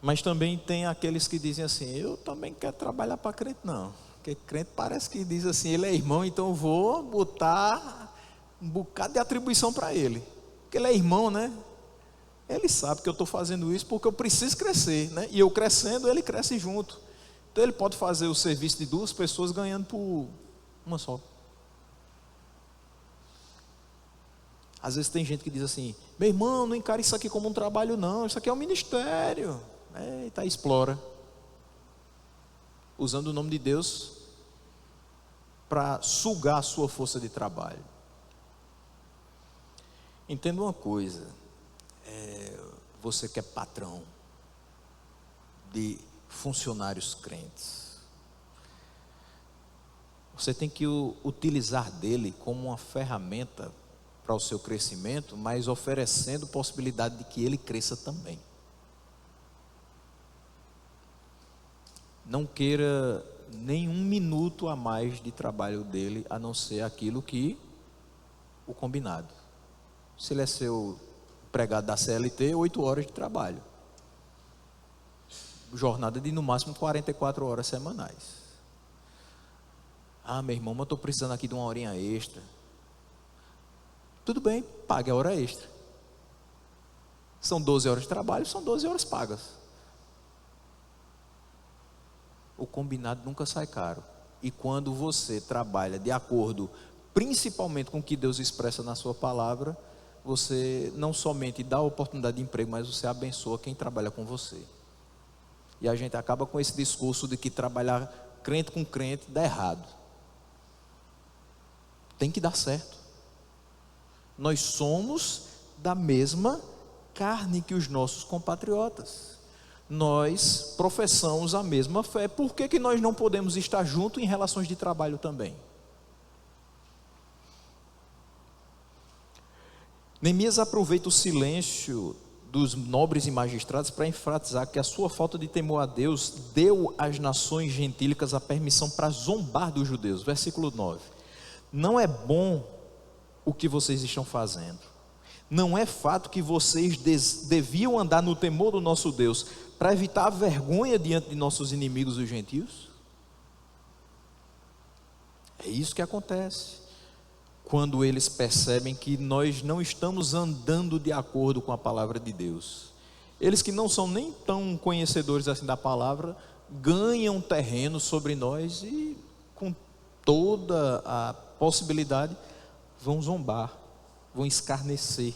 Mas também tem aqueles que dizem assim: eu também quero trabalhar para crente. Não, porque crente parece que diz assim: ele é irmão, então eu vou botar um bocado de atribuição para ele, porque ele é irmão, né? Ele sabe que eu estou fazendo isso porque eu preciso crescer, né? E eu crescendo, ele cresce junto. Então ele pode fazer o serviço de duas pessoas ganhando por uma só. Às vezes tem gente que diz assim: meu irmão, não encare isso aqui como um trabalho não, isso aqui é um ministério. Eita, explora, usando o nome de Deus para sugar a sua força de trabalho. Entenda uma coisa, você que é patrão de funcionários crentes, você tem que utilizar dele como uma ferramenta para o seu crescimento, mas oferecendo possibilidade de que ele cresça também. Não queira nenhum minuto a mais de trabalho dele, a não ser aquilo que o combinado. Se ele é seu empregado da CLT, 8 horas de trabalho, jornada de no máximo 44 horas semanais. Ah, meu irmão, mas eu estou precisando aqui de uma horinha extra. Tudo bem, pague a hora extra. São 12 horas de trabalho, são 12 horas pagas. O combinado nunca sai caro. E quando você trabalha de acordo, principalmente com o que Deus expressa na sua palavra, você não somente dá a oportunidade de emprego, mas você abençoa quem trabalha com você. E a gente acaba com esse discurso de que trabalhar crente com crente dá errado. Tem que dar certo. Nós somos da mesma carne que os nossos compatriotas. Nós professamos a mesma fé. Por que nós não podemos estar juntos em relações de trabalho também? Neemias aproveita o silêncio dos nobres e magistrados para enfatizar que a sua falta de temor a Deus deu às nações gentílicas a permissão para zombar dos judeus. Versículo 9: não é bom o que vocês estão fazendo. Não é fato que vocês deviam andar no temor do nosso Deus para evitar a vergonha diante de nossos inimigos os gentios? É isso que acontece quando eles percebem que nós não estamos andando de acordo com a palavra de Deus. Eles que não são nem tão conhecedores assim da palavra, ganham terreno sobre nós e, com toda a possibilidade, vão zombar, vão escarnecer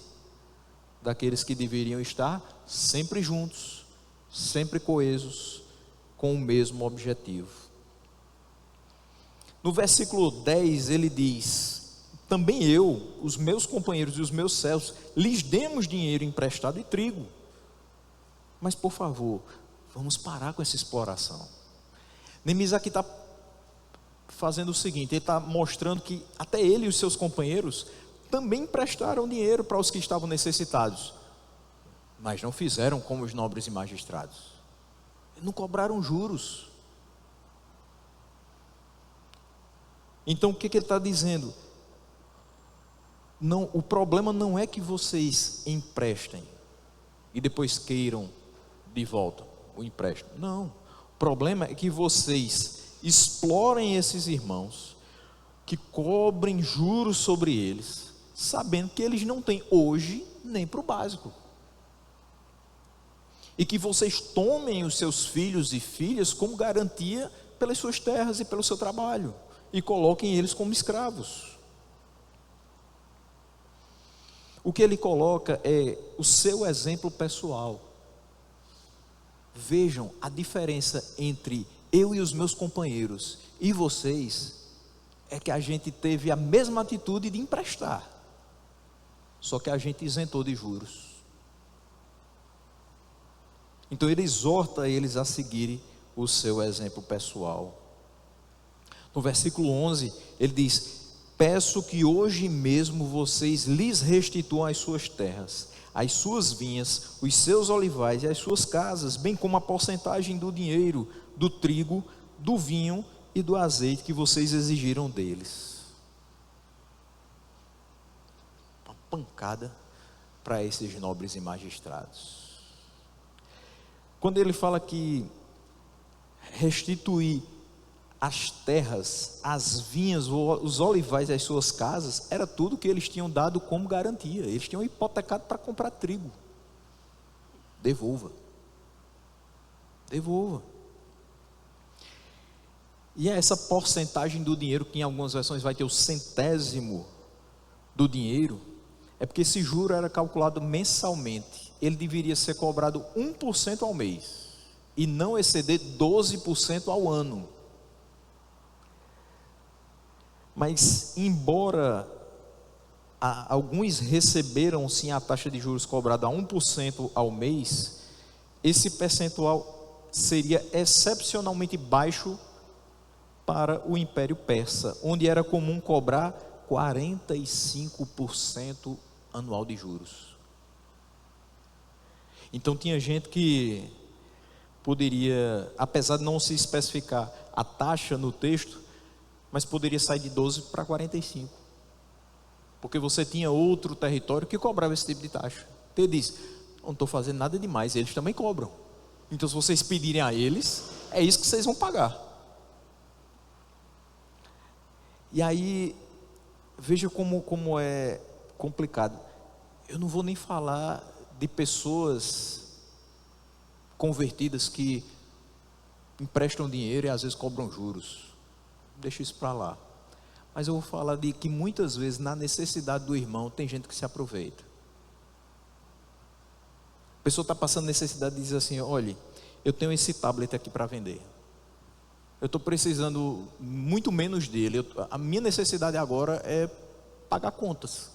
daqueles que deveriam estar sempre juntos, sempre coesos, com o mesmo objetivo. No versículo 10 ele diz: também eu, os meus companheiros e os meus servos, lhes demos dinheiro emprestado e trigo. Mas por favor, vamos parar com essa exploração. Neemias aqui está fazendo o seguinte: ele está mostrando que até ele e os seus companheiros também emprestaram dinheiro para os que estavam necessitados, mas não fizeram como os nobres e magistrados, não cobraram juros. Então o que ele está dizendo? Não, o problema não é que vocês emprestem e depois queiram de volta o empréstimo. Não, o problema é que vocês explorem esses irmãos, que cobrem juros sobre eles, sabendo que eles não têm hoje nem para o básico, e que vocês tomem os seus filhos e filhas como garantia pelas suas terras e pelo seu trabalho, e coloquem eles como escravos. O que ele coloca é o seu exemplo pessoal. Vejam a diferença entre eu e os meus companheiros e vocês, é que a gente teve a mesma atitude de emprestar, só que a gente isentou de juros. Então ele exorta eles a seguirem o seu exemplo pessoal. No versículo 11 ele diz: peço que hoje mesmo vocês lhes restituam as suas terras, as suas vinhas, os seus olivais e as suas casas, bem como a porcentagem do dinheiro, do trigo, do vinho e do azeite que vocês exigiram deles. Uma pancada para esses nobres e magistrados. Quando ele fala que restituir as terras, as vinhas, os olivais e as suas casas, era tudo que eles tinham dado como garantia. Eles tinham hipotecado para comprar trigo. Devolva. Devolva. E é essa porcentagem do dinheiro, que em algumas versões vai ter o centésimo do dinheiro, é porque esse juro era calculado mensalmente. Ele deveria ser cobrado 1% ao mês e não exceder 12% ao ano. Mas embora alguns receberam sim a taxa de juros cobrada a 1% ao mês, esse percentual seria excepcionalmente baixo para o Império Persa, onde era comum cobrar 45% anual de juros. Então tinha gente que poderia, apesar de não se especificar a taxa no texto, mas poderia sair de 12 para 45, porque você tinha outro território que cobrava esse tipo de taxa. Então ele diz: não estou fazendo nada demais, eles também cobram, então se vocês pedirem a eles, é isso que vocês vão pagar. E aí, veja como é complicado. Eu não vou nem falar de pessoas convertidas que emprestam dinheiro e às vezes cobram juros, deixa isso para lá. Mas eu vou falar de que muitas vezes, na necessidade do irmão, tem gente que se aproveita. A pessoa está passando necessidade e diz assim: olha, eu tenho esse tablet aqui para vender, eu estou precisando muito menos dele, a minha necessidade agora é pagar contas,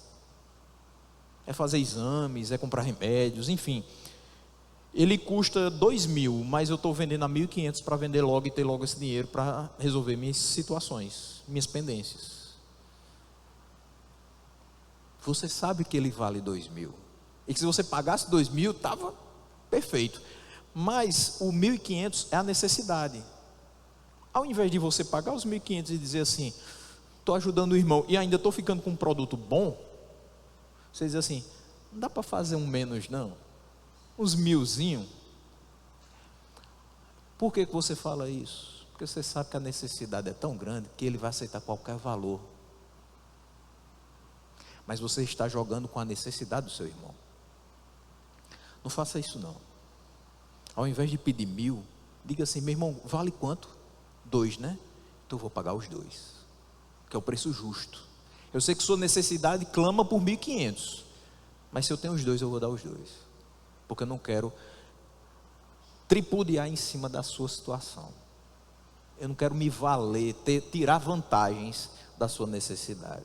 é fazer exames, é comprar remédios, enfim. Ele custa 2.000, mas eu estou vendendo a 1.500 para vender logo e ter logo esse dinheiro para resolver minhas situações, minhas pendências. Você sabe que ele vale 2.000, e que se você pagasse 2.000 estava perfeito, mas o 1.500 é a necessidade. Ao invés de você pagar os 1.500 e dizer assim: estou ajudando o irmão e ainda estou ficando com um produto bom, você diz assim: não dá para fazer um menos não? Uns 1.000zinho? Por que você fala isso? Porque você sabe que a necessidade é tão grande que ele vai aceitar qualquer valor. Mas você está jogando com a necessidade do seu irmão. Não faça isso não. Ao invés de pedir 1.000, Diga assim: meu irmão, vale quanto? 2, né? Então eu vou pagar os 2, que é o preço justo. Eu sei que sua necessidade clama por 1.500, mas se eu tenho os 2, eu vou dar os 2, porque eu não quero tripudiar em cima da sua situação. Eu não quero me valer, tirar vantagens da sua necessidade.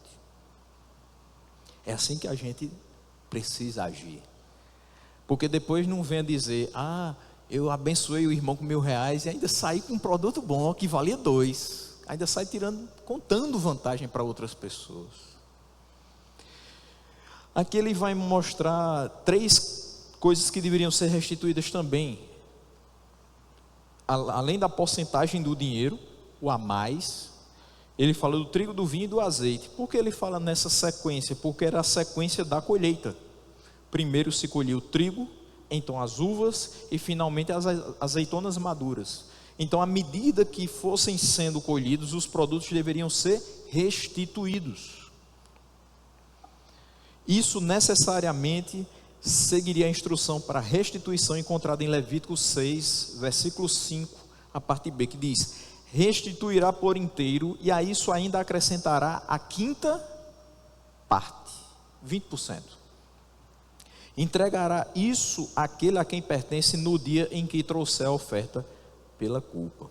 É assim que a gente precisa agir. Porque depois não venha dizer: eu abençoei o irmão com R$1.000 e ainda saí com um produto bom que valia 2. Ainda sai contando vantagem para outras pessoas. Aqui ele vai mostrar 3 coisas que deveriam ser restituídas também. Além da porcentagem do dinheiro, o a mais, ele fala do trigo, do vinho e do azeite. Por que ele fala nessa sequência? Porque era a sequência da colheita. Primeiro se colhia o trigo, então as uvas e finalmente as azeitonas maduras. Então, à medida que fossem sendo colhidos, os produtos deveriam ser restituídos. Isso necessariamente seguiria a instrução para restituição encontrada em Levítico 6, versículo 5, a parte B, que diz: restituirá por inteiro, e a isso ainda acrescentará a 5ª parte, 20%. Entregará isso àquele a quem pertence no dia em que trouxer a oferta pela culpa.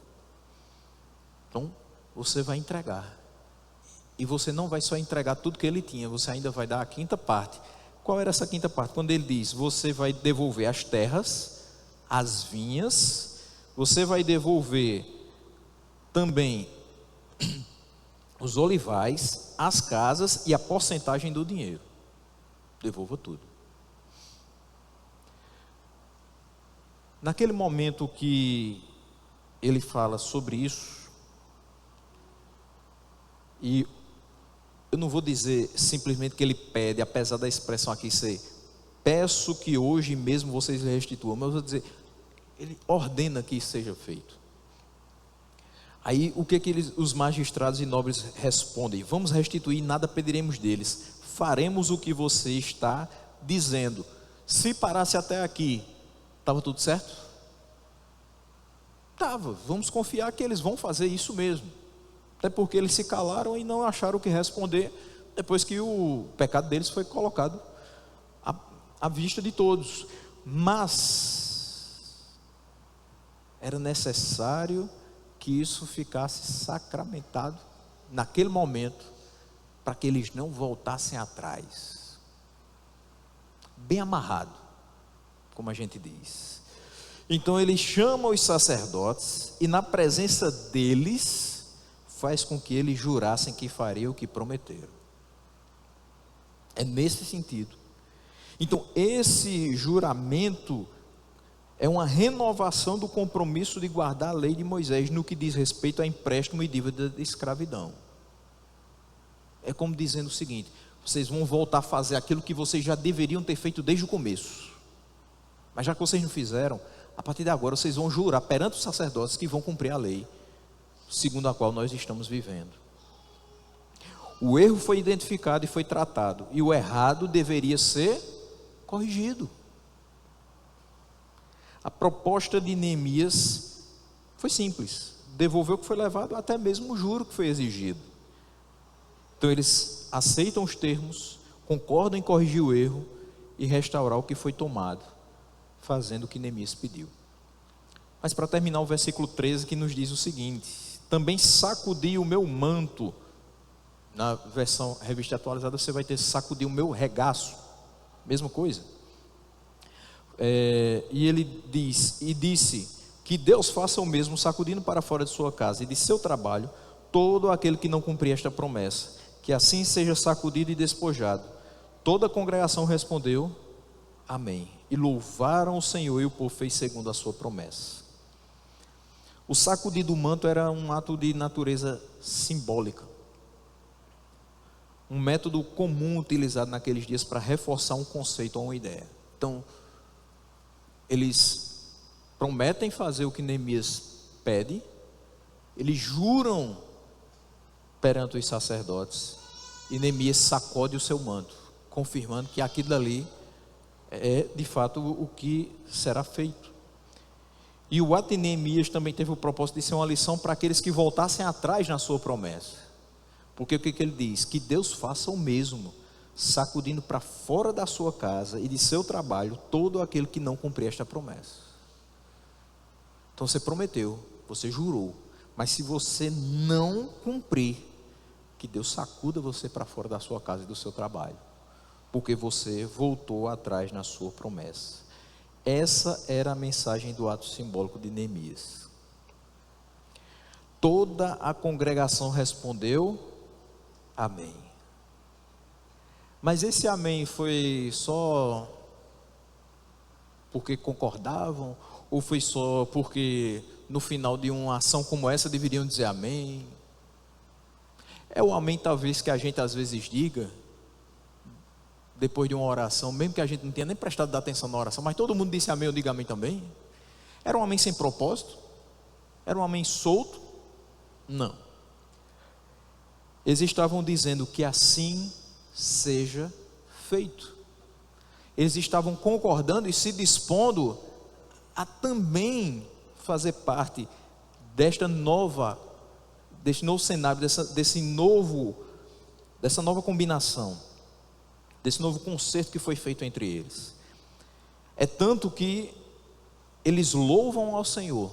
Então, você vai entregar. E você não vai só entregar tudo que ele tinha, você ainda vai dar a 5ª parte. Qual era essa 5ª parte? Quando ele diz: você vai devolver as terras, as vinhas, você vai devolver também os olivais, as casas e a porcentagem do dinheiro. Devolva tudo. Naquele momento que ele fala sobre isso, e eu não vou dizer simplesmente que ele pede, apesar da expressão aqui ser: peço que hoje mesmo vocês restituam, mas eu vou dizer, ele ordena que isso seja feito. Aí o que os magistrados e nobres respondem? Vamos restituir, nada pediremos deles, faremos o que você está dizendo. Se parasse até aqui, estava tudo certo? Estava. Vamos confiar que eles vão fazer isso mesmo. Até porque eles se calaram e não acharam o que responder, depois que o pecado deles foi colocado à vista de todos. Mas era necessário que isso ficasse sacramentado naquele momento, para que eles não voltassem atrás. Bem amarrado, como a gente diz. Então ele chama os sacerdotes e, na presença deles, faz com que eles jurassem que fariam o que prometeram. É nesse sentido. Então esse juramento é uma renovação do compromisso de guardar a lei de Moisés no que diz respeito a empréstimo e dívida de escravidão. É como dizendo o seguinte: vocês vão voltar a fazer aquilo que vocês já deveriam ter feito desde o começo, mas já que vocês não fizeram, a partir de agora vocês vão jurar perante os sacerdotes que vão cumprir a lei segundo a qual nós estamos vivendo. O erro foi identificado e foi tratado, e o errado deveria ser corrigido. A proposta de Neemias foi simples: devolver o que foi levado, até mesmo o juro que foi exigido. Então eles aceitam os termos, concordam em corrigir o erro e restaurar o que foi tomado, fazendo o que Neemias pediu. Mas para terminar, o versículo 13 que nos diz o seguinte: também sacudi o meu manto. Na versão revista atualizada você vai ter: sacudi o meu regaço, mesma coisa. E ele disse que Deus faça o mesmo, sacudindo para fora de sua casa e de seu trabalho todo aquele que não cumprir esta promessa, que assim seja sacudido e despojado. Toda a congregação respondeu: amém, e louvaram o Senhor, e o povo fez segundo a sua promessa. O sacudir do manto era um ato de natureza simbólica, um método comum utilizado naqueles dias para reforçar um conceito ou uma ideia. Então, eles prometem fazer o que Neemias pede, eles juram perante os sacerdotes, e Neemias sacode o seu manto, confirmando que aquilo ali é de fato o que será feito. E o ato de Neemias também teve o propósito de ser uma lição para aqueles que voltassem atrás na sua promessa. Porque o que ele diz? Que Deus faça o mesmo, sacudindo para fora da sua casa e de seu trabalho todo aquele que não cumprir esta promessa. Então você prometeu, você jurou, mas se você não cumprir, que Deus sacuda você para fora da sua casa e do seu trabalho, porque você voltou atrás na sua promessa. Essa era a mensagem do ato simbólico de Neemias. Toda a congregação respondeu amém. Mas esse amém foi só porque concordavam, ou foi só porque no final de uma ação como essa deveriam dizer amém? É o amém talvez que a gente às vezes diga depois de uma oração, mesmo que a gente não tenha nem prestado atenção na oração, mas todo mundo disse amém, eu digo amém também. Era um amém sem propósito? Era um amém solto? Não. Eles estavam dizendo que assim seja feito. Eles estavam concordando e se dispondo a também fazer parte deste novo cenário, dessa nova combinação, desse novo concerto que foi feito entre eles. É tanto que eles louvam ao Senhor.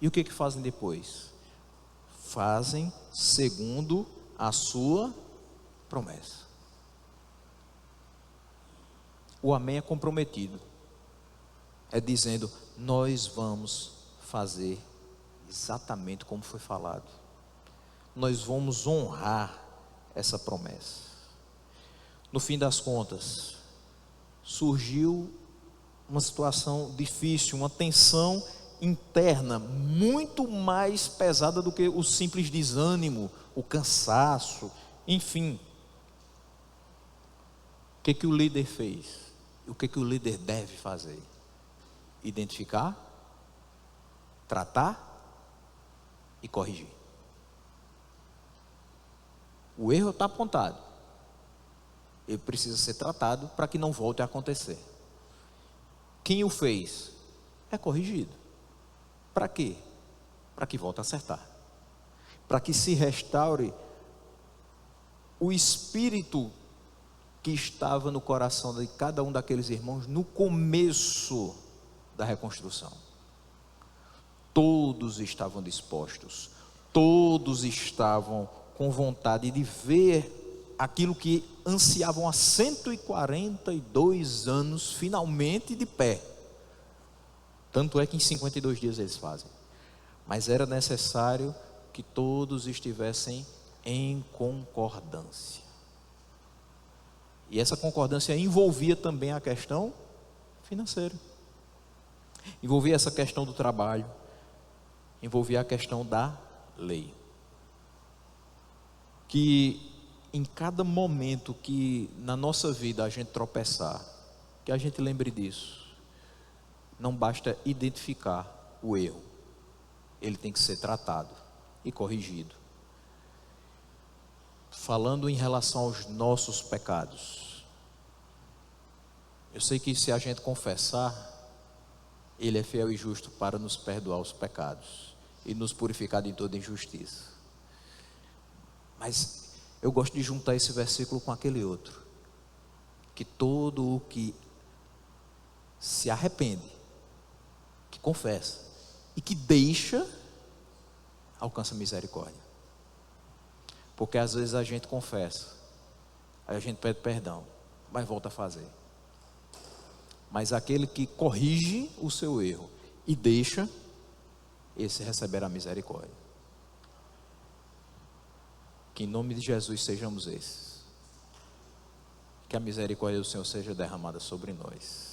E o que fazem depois? Fazem segundo a sua promessa. O amém é comprometido. É dizendo, nós vamos fazer exatamente como foi falado. Nós vamos honrar essa promessa. No fim das contas, surgiu uma situação difícil, uma tensão interna, muito mais pesada do que o simples desânimo, o cansaço, enfim. O que o líder fez? O que o líder deve fazer? Identificar, tratar e corrigir. O erro está apontado. Ele precisa ser tratado para que não volte a acontecer. Quem o fez? É corrigido. Para quê? Para que volte a acertar. Para que se restaure o espírito que estava no coração de cada um daqueles irmãos no começo da reconstrução. Todos estavam dispostos, todos estavam com vontade de ver aquilo que ansiavam há 142 anos finalmente de pé. Tanto é que em 52 dias eles fazem. Mas era necessário que todos estivessem em concordância. E essa concordância envolvia também a questão financeira. Envolvia essa questão do trabalho. Envolvia a questão da lei. Que em cada momento que na nossa vida a gente tropeçar, que a gente lembre disso. Não basta identificar o erro. Ele tem que ser tratado e corrigido. Falando em relação aos nossos pecados, eu sei que se a gente confessar, Ele é fiel e justo para nos perdoar os pecados e nos purificar de toda injustiça. Mas eu gosto de juntar esse versículo com aquele outro, que todo o que se arrepende, que confessa e que deixa, alcança misericórdia. Porque às vezes a gente confessa, aí a gente pede perdão, mas volta a fazer. Mas aquele que corrige o seu erro e deixa, esse receberá misericórdia. Que em nome de Jesus sejamos esses. Que a misericórdia do Senhor seja derramada sobre nós.